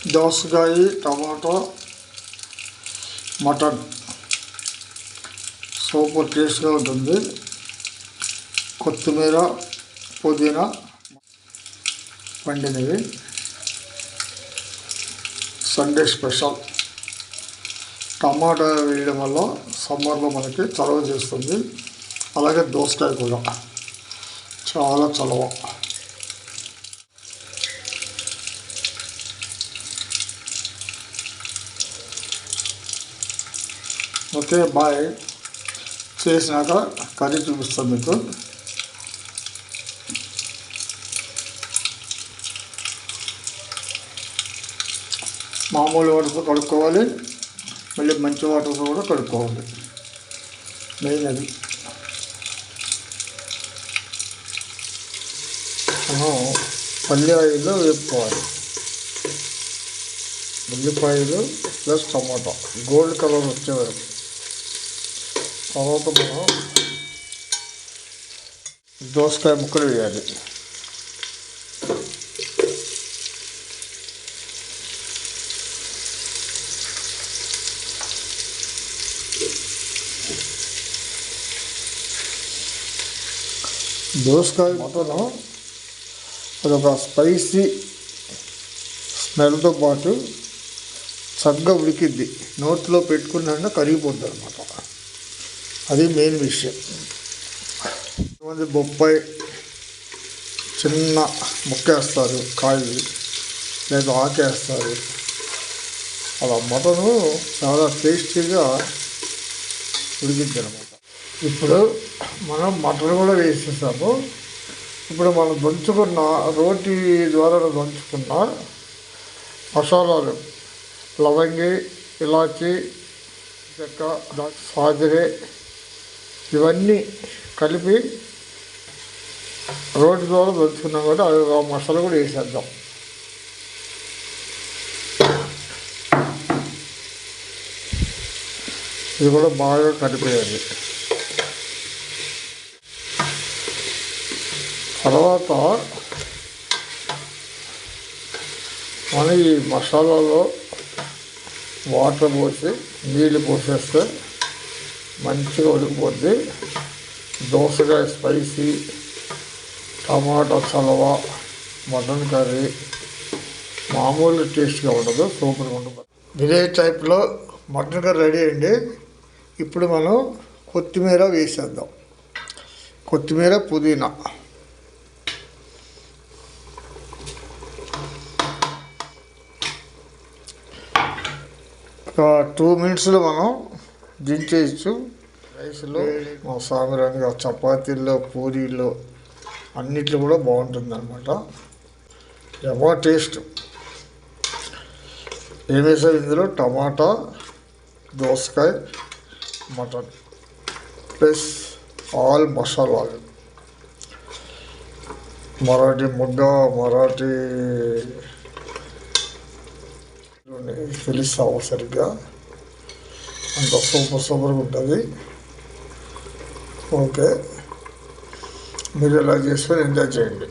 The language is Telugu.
దోసకాయ టమాటో మటన్ సూపర్ టేస్ట్గా ఉంటుంది. కొత్తిమీర పుదీనా పండినవి సండే స్పెషల్. టమాటా వేయడం వల్ల సమ్మర్లో మనకి చలవ చేస్తుంది. అలాగే దోసకాయ కూడా చాలా చలవ. Okay bye. చేసినాక కర్రీ చూపిస్తాను మీకు. మామూలు వాటర్తో కడుక్కోవాలి, మళ్ళీ మంచి వాటర్తో కూడా కడుక్కోవాలి. మెయిన్ అది. పల్లి ఆయిల్లో వేపుకోవాలి. ఉల్లిపాయలు ప్లస్ టమాటా గోల్డ్ కలర్ వచ్చే వరకు. తర్వాత మనం దోసకాయ ముక్కలు వేయాలి. దోసకాయ మటను అదొక స్పైసీ స్మెల్తో పాటు చక్కగా ఉడికిద్ది. నోట్లో పెట్టుకున్నా కరిగిపోద్ది అనమాట. అది మెయిన్ విషయం. కొంతమంది బొప్పాయి చిన్న ముక్కేస్తారు, కాయలు లేదా ఆకేస్తారు. అలా మటను చాలా టేస్టీగా ఉడికిద్ది అనమాట. ఇప్పుడు మనం మటన్ కూడా వేసేసాము. ఇప్పుడు మనం దంచుకున్న రోటి ద్వారా దంచుకున్న మసాలాలు లవంగి, ఇలాచి, చెక్క, సాజరే ఇవన్నీ కలిపి రోటి ద్వారా దంచుకున్నాం కాబట్టి అవి ఆ మసాలా కూడా వేసేద్దాం. ఇది కూడా బాగా కలిపేయాలి. తర్వాత మన ఈ మసాలాలో వాటర్ పోసి నీళ్ళు పోసేస్తే మంచిగా ఉడికిపోద్ది. దోసకాయ స్పైసీ, టమాటా చలవ, మటన్ కర్రీ మామూలు టేస్ట్గా ఉండదు, సూపర్గా ఉండదు. విలేజ్ టైప్లో మటన్ కర్రీ రెడీ అయ్యింది. ఇప్పుడు మనం కొత్తిమీర వేసేద్దాం. కొత్తిమీర పుదీనా ఒక 2 minutesలో మనం దించేయచ్చు. రైస్లో, సాంబ్రాణిగా, చపాతీల్లో, పూరీల్లో అన్నిట్లో కూడా బాగుంటుంది అనమాట. ఎవా టేస్ట్. ఏం వేసారు ఇందులో? టమాటా, దోసకాయ, మటన్ ప్లస్ ఆల్ మసాలాలు. మరాఠీ ముగ్గ, మరాఠీ తెలుస్తావు సరిగ్గా. అంత సూపర్గా ఉంటుంది. ఓకే, మీరు ఎలా చేసుకొని ఎంజాయ్ చేయండి.